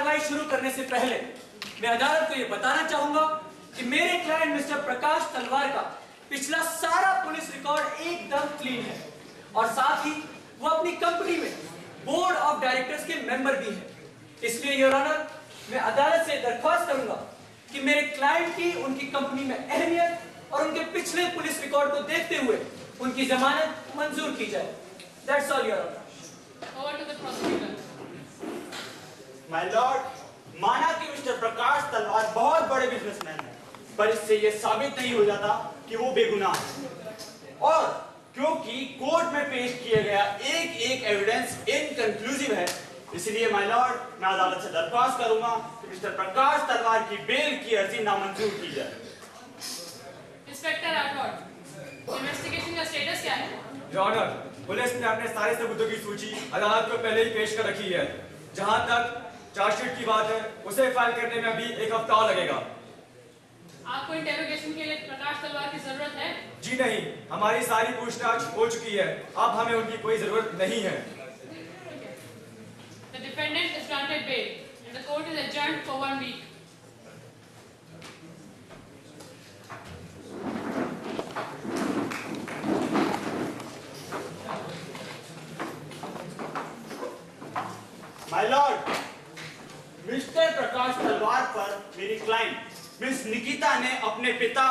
कार्रवाई शुरू करने से पहले मैं अदालत को यह बताना चाहूंगा कि मेरे क्लाइंट मिस्टर प्रकाश तलवार का पिछला सारा पुलिस रिकॉर्ड एकदम क्लीन है और साथ ही वो अपनी कंपनी में बोर्ड ऑफ डायरेक्टर्स के मेंबर भी है। इसलिए योर ऑनर, मैं अदालत से दरख्वास्त करूंगा कि मेरे क्लाइंट की उनकी कंपनी में अहमियत और उनके पिछले पुलिस रिकॉर्ड को देखते हुए उनकी जमानत मंजूर की जाए। That's all, your honour. Over to the prosecutor. My lord, माना कि मिस्टर प्रकाश तलवार बहुत बड़े बिजनेसमैन हैं, पर इससे यह साबित नहीं हो जाता कि वो बेगुनाह है। और क्योंकि कोर्ट में पेश किया गया एक एविडेंस इनकंक्लूसिव है, इसलिए माय लॉर्ड, मैं अदालत से दरख्वास्त करूंगा कि मिस्टर प्रकाश तलवार की बेल की अर्जी नामंजूर की जाए। इंस्पेक्टर राठौड़, इन्वेस्टिगेशन का स्टेटस क्या है? योर ऑनर, पुलिस ने अपने सारे सबूतों की सूची अदालत को पहले ही पेश कर रखी है। जहां तक चार्जशीट की बात है, उसे फाइल करने में अभी 1 हफ्ता और लगेगा। आपको इंटेरोगेशन के लिए प्रकाश तलवार की जरूरत है? जी नहीं, हमारी सारी पूछताछ हो चुकी है, अब हमें उनकी कोई जरूरत नहीं है। The defendant is granted bail and the court is adjourned for 1 week. My lord, mister Prakash Talwar पर मेरी क्लाइंट मिस निकिता ने अपने पिता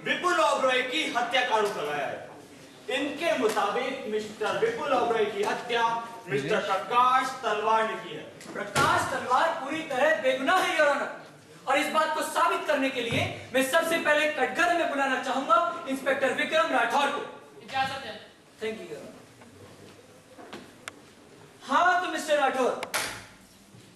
विपुल ओबरॉय की हत्या का आरोप लगाया है। इनके मुताबिक मिस्टर विपुल ओबरॉय की हत्या मिस्टर प्रकाश तलवार ने की है। प्रकाश तलवार पूरी तरह बेगुनाह है योर ऑनर, और इस बात को साबित करने के लिए मैं सबसे पहले कटघरे में बुलाना चाहूंगा इंस्पेक्टर विक्रम राठौर को। इजाजत है। Thank you your honour. हाँ तो मिस्टर राठौर,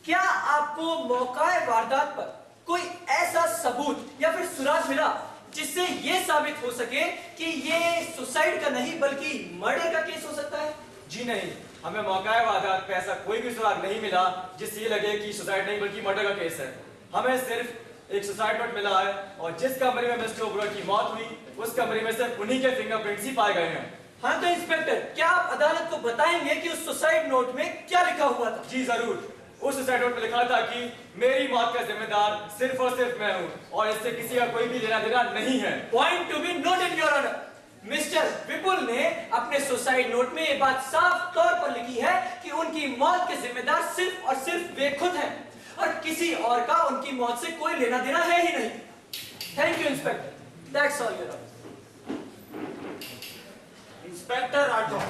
क्या आपको मौकाए वारदात पर कोई ऐसा सबूत या फिर सुराग मिला जिससे यह साबित हो सके कि ये सुसाइड का नहीं बल्कि मर्डर का केस हो सकता है? जी नहीं, हमें मौकाए वारदात पे ऐसा कोई भी सुराग नहीं मिला जिससे ये लगे कि सुसाइड नहीं बल्कि मर्डर का केस है। हमें सिर्फ एक सुसाइड नोट मिला है और जिस कमरे में मिस्टर ओबरॉय की मौत हुई उस कमरे में सिर्फ उन्हीं के फिंगरप्रिंट्स ही पाए गए हैं। हाँ तो इंस्पेक्टर, क्या आप अदालत को बताएंगे कि उस सुसाइड नोट में क्या लिखा हुआ था? जी जरूर। उस सुसाइड नोट में लिखा था कि मेरी मौत का जिम्मेदार सिर्फ और सिर्फ मैं हूं और इससे किसी का कोई भी लेना देना नहीं है। Point to be noted your honour. Mister Vipul ने अपने सुसाइड नोट में ये बात साफ तौर पर लिखी है कि उनकी मौत के जिम्मेदार सिर्फ और सिर्फ वे खुद हैं और किसी और का उनकी मौत से कोई लेना देना है ही नहीं। Thank you inspector, that's all your honour. Inspector Rathore,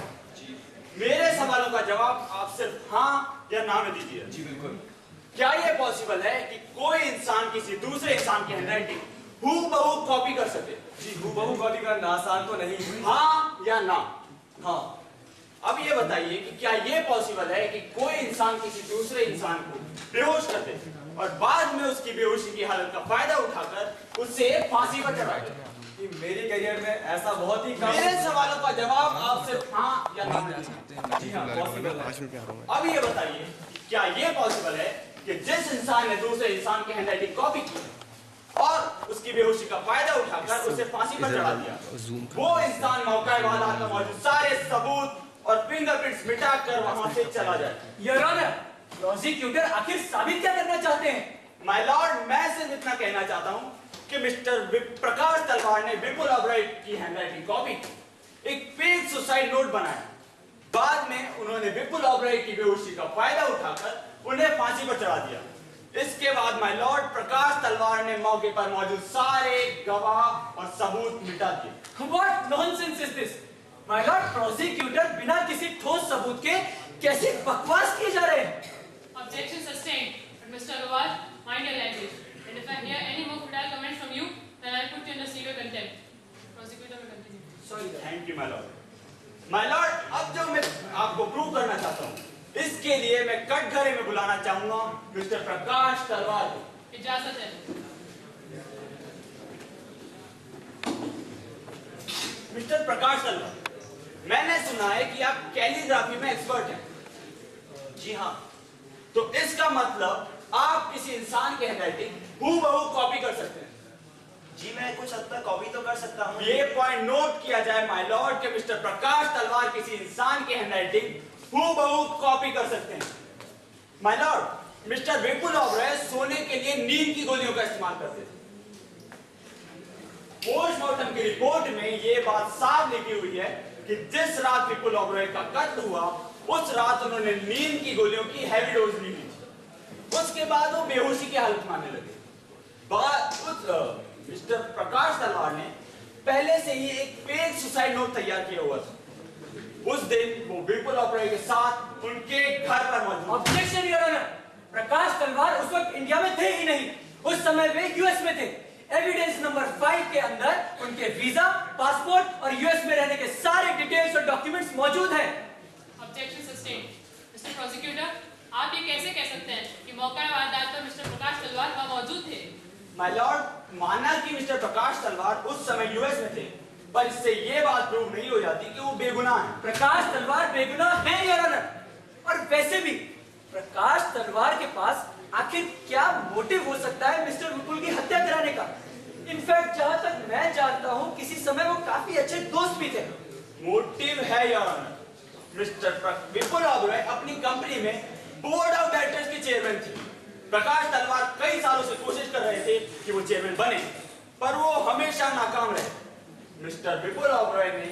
मेरे सवालों का जवाब आप सिर्फ हाँ या ना में दीजिए। जी बिल्कुल। क्या यह पॉसिबल है कि कोई इंसान किसी दूसरे इंसान की हैंडराइटिंग हूबहू कॉपी कर सके? जी, हूबहू कॉपी करना आसान तो नहीं। हाँ या ना? हाँ। अब ये बताइए कि क्या ये पॉसिबल है कि कोई इंसान किसी दूसरे इंसान को बेहोश कर दे और बाद में उसकी बेहोशी की हालत का फायदा उठाकर उससे फांसी पर चढ़ा दे? कि मेरे करियर में ऐसा बहुत ही कम। मेरे सवालों का जवाब आप सिर्फ हाँ या ना में दीजिए। जी हाँ, पॉसिबल है। अब ये बताइए कि क्या ये पॉसिबल है कि जिस इंसान ने दूसरे इंसान की हैंडराइटिंग कॉपी की और उसकी बेहोशी का फायदा उठाकर उसे फांसी पर चढ़ा दिया, वो इंसान मौके वारदात में मौजूद सारे सबूत और फिंगरप्रिंट्स मिटाकर वहां से चला जाए? योर ऑनर, प्रोसिक्यूटर आखिर साबित क्या करना चाहते हैं? माय लॉर्ड, मैं सिर्फ इतना कहना चाहता हूं कि मिस्टर प्रकाश तलवार ने विपुल ओबरॉय की हैंडराइटिंग कॉपी की, एक फेक सुसाइड नोट बनाया, बाद में उन्होंने विपुल ओबरॉय की बेहोशी का फायदा उठाकर उन्हें फांसी पर चढ़ा दिया। इसके बाद माय लॉर्ड, प्रकाश तलवार ने मौके पर मौजूद सारे गवाह और सबूत मिटा दिए। What nonsense is this? My lord, prosecutor बिना किसी ठोस सबूत के कैसे बकवास किए जा रहे हैं? Objection sustained. But Mr. Agarwal, mind your language. And if I hear any more futile comments from you, then I'll put you in the serious contempt. Prosecutor will continue. Sorry, thank you my Lord. My lord, अब जो मैं आपको prove करना चाहता हूँ, इसके लिए मैं कटघरे में बुलाना चाहूंगा मिस्टर प्रकाश तलवार को। इजाजत है। मिस्टर प्रकाश तलवार, मैंने सुना है कि आप कैलीग्राफी में एक्सपर्ट हैं। जी हाँ। तो इसका मतलब आप किसी इंसान की हैंडराइटिंग हूबहू कॉपी कर सकते हैं? जी मैं कुछ हद तक कॉपी तो कर सकता हूँ। ये पॉइंट नोट किया जाए माय लॉर्ड कि मिस्टर प्रकाश तलवार किसी इंसान की हैंडराइटिंग हूबहू कॉपी कर सकते हैं। माय लॉर्ड, मिस्टर विपुल ओबरॉय के लिए नींद की गोलियों का इस्तेमाल करते थे। पोस्टमार्टम की रिपोर्ट में ये बात साफ लिखी हुई है कि जिस रात विपुल ओबरॉय का कत्ल हुआ उस रात उन्होंने नींद की गोलियों की हैवी डोज ली हुई थी। उसके बाद वो बेहोशी की हालत में आने लगे। मिस्टर प्रकाश तलवार ने पहले से ही एक फेक सुसाइड नोट तैयार किया हुआ था। उस दिन वो विपुल ओबरॉय के साथ उनके घर पर मौजूद। ऑब्जेक्शन योर ऑनर, प्रकाश तलवार उस वक्त इंडिया में थे ही नहीं, उस समय वे यूएस में थे। एविडेंस नंबर 5 के अंदर उनके वीजा, पासपोर्ट और यूएस में रहने के सारे डिटेल्स और डॉक्यूमेंट्स मौजूद हैं। Objection sustained. Mr. Prosecutor, आप ये कैसे कह सकते हैं कि मौका वारदात पर मिस्टर प्रकाश तलवार वहां मौजूद थे? माय लॉर्ड, माना कि मिस्टर प्रकाश तलवार उस समय यूएस में थे, पर इससे ये बात प्रूव नहीं हो जाती कि वो बेगुनाह हैं। प्रकाश तलवार बेगुनाह हैं योर ऑनर। और वैसे भी प्रकाश तलवार के पास आखिर क्या मोटिव हो सकता है मिस्टर विपुल की हत्या कराने का? इनफैक्ट जहां तक मैं जानता हूं किसी समय वो काफी अच्छे दोस्त भी थे। मोटिव है योर ऑनर। मिस्टर विपुल ओबरॉय अपनी कंपनी में बोर्ड ऑफ डायरेक्टर्स के चेयरमैन थे। प्रकाश तलवार कई सालों से कोशिश कर रहे थे कि वो चेयरमैन बने, पर वो हमेशा नाकाम रहे। मिस्टर विपुल ओबरॉय ने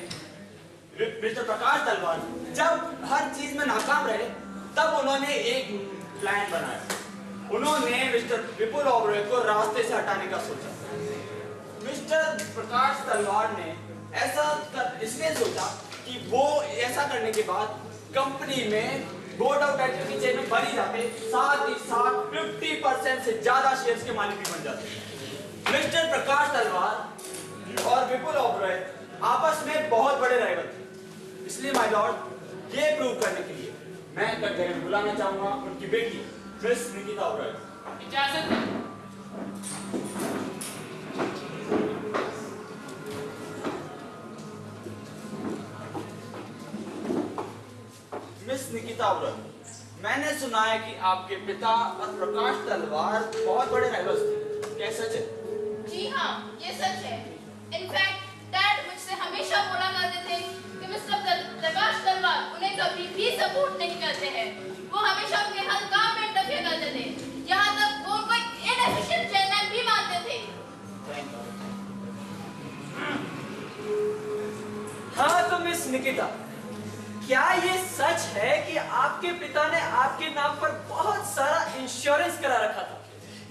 मिस्टर प्रकाश तलवार जब हर चीज में नाकाम रहे तब उन्होंने एक प्लान बनाया। उन्होंने मिस्टर विपुल ओबरॉय को रास्ते से हटाने का सोचा। मिस्टर प्रकाश तलवार ने ऐसा इसलिए सोचा कि वो ऐसा करने के बाद कंपनी में बोर्ड ऑफ डायरेक्टर के चेयरमैन बन ही जाते, साथ ही साथ 50% से ज्यादा शेयर्स के मालिक भी बन जाते। मिस्टर प्रकाश तलवार और विपुल ओबरॉय आपस में बहुत बड़े राइवल थे। इसलिए माय लॉर्ड, ये प्रूव करने के लिए मैं कटघरे में बुलाना चाहूंगा उनकी बेटी मिस निकिता ओबरॉय। इजाजत है। मिस निकिता ओबरॉय, मैंने सुना है कि आपके पिता और प्रकाश तलवार बहुत बड़े राइवल्स थे, क्या सच है? जी हाँ, ये सच है। इनफैक्ट डैड मुझसे हमेशा बोला करते थे कि मिस्टर प्रकाश तलवार उन्हें कभी भी सपोर्ट नहीं करते हैं। वो हमेशा उनके हर काम में इंटरफेयर करते थे, यहाँ तक वो उनको इनएफिशिएंट चेयरमैन भी मानते थे। हाँ तो मिस निकिता, क्या ये सच है कि आपके पिता ने आपके नाम पर बहुत सारा इंश्योरेंस करा रखा था,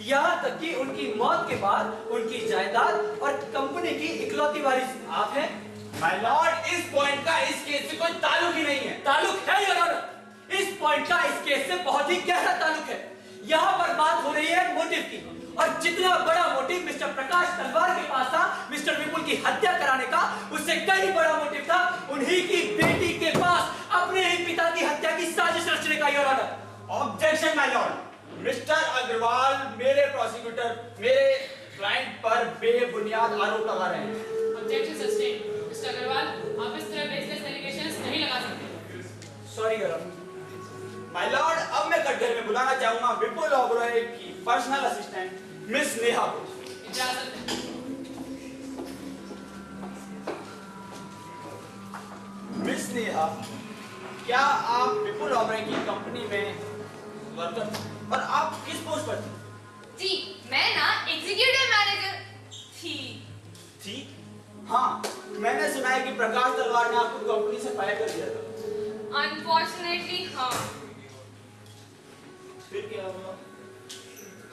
यहाँ तक कि उनकी मौत के बाद उनकी जायदाद और कंपनी की इकलौती वारिस आप हैं? माय लॉर्ड, इस पॉइंट का इस केस से कोई ताल्लुक ही नहीं है। ताल्लुक है योर ऑनर। इस पॉइंट का इस केस से बहुत ही गहरा ताल्लुक है। यहाँ पर बात हो रही है मोटिव की, और जितना बड़ा मोटिव मिस्टर प्रकाश तलवार के पास था मिस्टर विपुल की हत्या कराने का, उससे कहीं बड़ा मोटिव था उन्हीं की बेटी के पास अपने ही पिता की हत्या की साजिश रचने का your honour. Objection my lord. Mister Agarwal मेरे प्रोसिक्यूटर मेरे क्लाइंट पर बेबुनियाद आरोप लगा रहे हैं। Objection sustained. Mr. अग्रवाल, आप इस तरह बेसलेस एलिगेशंस नहीं लगा सकते। Sorry your honour. My lord, अब मैं कटघरे में बुलाना चाहूंगा विपुल ओबरॉय की पर्सनल असिस्टेंट मिस नेहा को। इजाजत है। मिस नेहा, क्या आप विपुल ओबरॉय की कंपनी में वर्कर थे? और आप किस पोस्ट पर थे? जी, मैं ना एग्जीक्यूटिव मैनेजर थी। हाँ, मैंने सुना है कि प्रकाश तलवार ने आपको कंपनी से फायर कर दिया था। अनफॉर्चुनेटली हाँ। फिर क्या हुआ?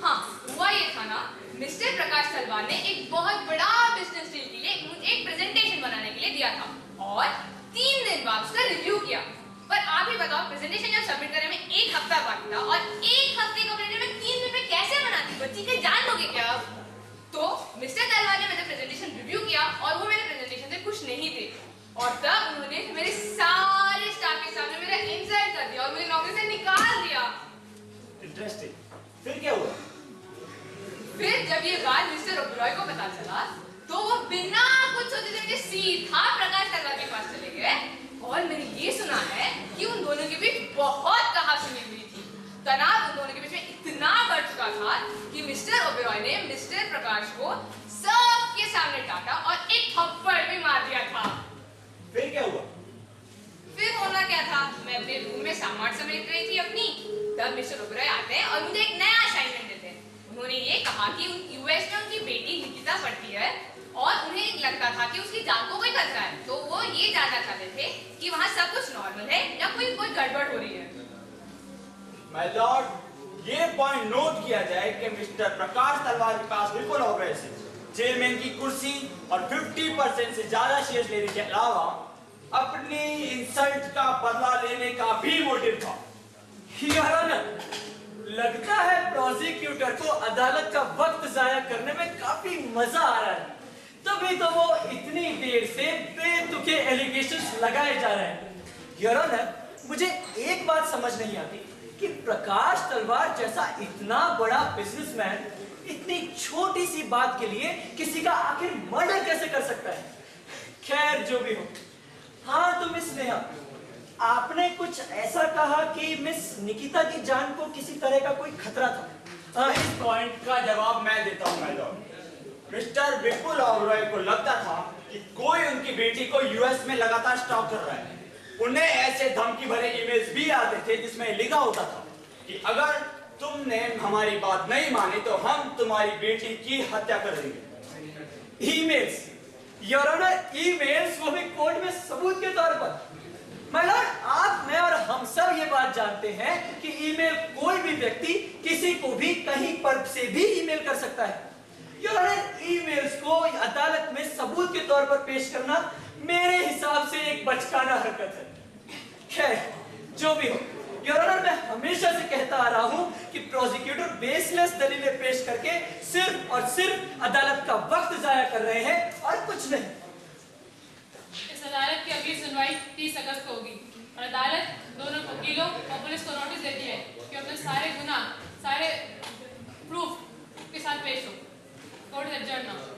हाँ, हुआ ये था ना, मिस्टर प्रकाश तलवार ने एक बहुत बड़ा बिजनेस डील के लिए मुझे एक प्रेजेंटेशन बनाने के लिए दिया था और 3 दिन बाद उसका रिव्यू किया। पर आप ही बताओ, प्रेजेंटेशन जब सबमिट करने में 1 हफ्ता बाकी था और 1 हफ्ते का प्रेजेंटेशन 3 दिन में कैसे बनाती? बच्ची के जान लोगे क्या आप? तो मिस्टर तलवार ने मेरा प्रेजेंटेशन रिव्यू किया और वो मेरे प्रेजेंटेशन से खुश नहीं थे, और तब उन्होंने मेरे सारे स्टाफ के सामने मेरा इंसल्ट कर दिया और मुझे नौकरी से निकाल दिया। इंटरेस्टिंग। फिर क्या हुआ? फिर जब ये बात मिस्टर ओबरॉय को पता चला तो वो बिना कुछ सोचे समझे सीधा प्रकाश तलवार के पास चले गए, और मैंने ये सुना है कि उन दोनों के बीच बहुत कहासुनी हुई थी। तनाव उन दोनों के बीच में इतना बढ़ चुका था कि मिस्टर ओबरॉय ने मिस्टर प्रकाश को सबके सामने डांटा और एक थप्पड़ भी मार दिया था। फिर क्या हुआ? फिर होना क्या था, मैं अपने रूम में सामान समेट रही थी अपनी, तब मिस्टर ओबरॉय आते हैं और मुझे एक नया असाइनमेंट देते हैं। उन्होंने था कि यूएस में उनकी बेटी निकिता पढ़ती है और उन्हें लगता था कि उसकी जान को कोई खतरा है, तो वो ये जानना चाहते थे कि वहाँ सब कुछ नॉर्मल है या कोई गड़बड़ हो रही है। माय लॉर्ड, ये पॉइंट नोट किया जाए कि मिस्टर प्रकाश तलवार के पास बिल्कुल ऑब्वियस है चेयरमैन की कुर्सी और 50% से ज्यादा शेयर लेने के अलावा अपनी इंसल्ट का बदला लेने का भी मोटिव था। योर ऑनर, लगता है प्रोसिक्यूटर को अदालत का वक्त जाया करने में काफी मजा आ रहा है, तभी तो वो इतनी देर से बेतुके एलिगेशंस लगाए जा रहे हैं। योर ऑनर, मुझे एक बात समझ नहीं आती कि प्रकाश तलवार जैसा इतना बड़ा बिजनेसमैन इतनी छोटी सी बात के लिए किसी का आखिर मर्डर कैसे कर सकता है। खैर जो भी हो। हाँ तो मिस नेहा, आपने कुछ ऐसा कहा कि मिस निकिता की जान को किसी तरह का कोई खतरा था। इस पॉइंट का जवाब मैं देता हूं माय लॉर्ड। मिस्टर विपुल ओबरॉय को लगता था कि कोई उनकी बेटी को यूएस में लगातार स्टॉक कर रहा है। उन्हें ऐसे धमकी भरे ईमेल्स भी आते थे जिसमें लिखा होता था कि अगर तुमने हमारी बात नहीं मानी तो हम तुम्हारी बेटी की हत्या कर देंगे। ईमेल्स, योर ऑनर, ईमेल्स, वो भी कोर्ट में सबूत के तौर पर। माय लॉर्ड, आप, मैं और हम सब ये बात जानते हैं कि ईमेल कोई भी व्यक्ति किसी को भी कहीं पर से भी ईमेल कर सकता है। योर ऑनर, ईमेल्स को अदालत में सबूत के तौर पर पेश करना मेरे हिसाब से एक बचकाना हरकत है। खैर जो भी हो, योर ऑनर, मैं हमेशा से कहता आ रहा हूं कि प्रोसिक्यूटर बेसलेस दलीलें पेश करके सिर्फ और सिर्फ अदालत का वक्त जाया कर रहे हैं और कुछ नहीं। इस अदालत की अगली सुनवाई 30 अगस्त को होगी और अदालत दोनों वकीलों और पुलिस को नोटिस देती है कि अपने सारे गुनाह, सारे प्रूफ के साथ पेश हो। Court is adjourn now.